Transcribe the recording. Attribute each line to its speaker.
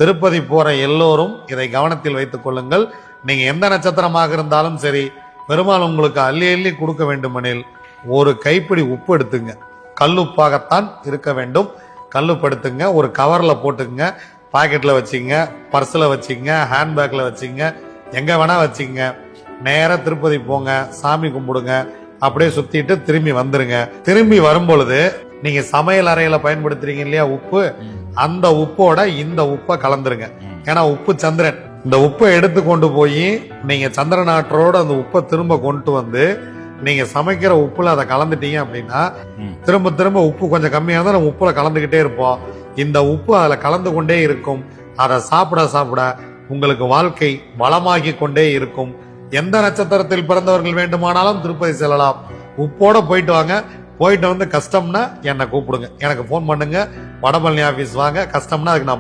Speaker 1: திருப்பதி போற எல்லோரும் இதை கவனத்தில் வைத்துக் கொள்ளுங்கள். நீங்க எந்த நட்சத்திரமாக இருந்தாலும் சரி, பெருமாள் உங்களுக்கு அள்ளி அள்ளி கொடுக்க வேண்டுமெனில் ஒரு கைப்பிடி உப்பு எடுத்துங்க. கல்லுப்பாகத்தான் இருக்க வேண்டும். கல்லுப்படுத்துங்க, ஒரு கவர்ல போட்டுங்க, பாக்கெட்ல வச்சிங்க, பர்ஸ்ல வச்சிங்க, ஹேண்ட்பேக்ல வச்சிங்க, எங்க வேணா வச்சிங்க. நேரா திருப்பதி போங்க, சாமி கும்பிடுங்க, அப்படியே சுத்திட்டு திரும்பி வந்துருங்க. திரும்பி வரும்பொழுது நீங்க சமையல் அறையில பயன்படுத்துறீங்க இல்லையா உப்பு, அந்த உப்போட இந்த உப்பை கலந்துருங்க. ஏன்னா உப்பு சந்திரன். இந்த உப்பை எடுத்து கொண்டு போய் நீங்க சந்திரன் ஆற்றோட அந்த உப்பை திரும்ப கொண்டு வந்து நீங்க சமைக்கிற உப்புல அதை கலந்துட்டீங்க அப்படின்னா திரும்ப திரும்ப உப்பு கொஞ்சம் கம்மியா இருந்தா நம்ம உப்புல கலந்துகிட்டே இருப்போம். இந்த உப்பு அதுல கலந்து கொண்டே இருக்கும். அதை சாப்பிட சாப்பிட உங்களுக்கு வாழ்க்கை வளமாகி கொண்டே இருக்கும். எந்த நட்சத்திரத்தில் பிறந்தவர்கள் வேண்டுமானாலும் திருப்பதி செல்லலாம். உப்போட போயிட்டு வாங்க. போயிட்டு வந்து கஷ்டம்னா என்னை கூப்பிடுங்க, எனக்கு போன் பண்ணுங்க. வடபழனி ஆபீஸ் வாங்க. கஷ்டம்னா அதுக்கு நான்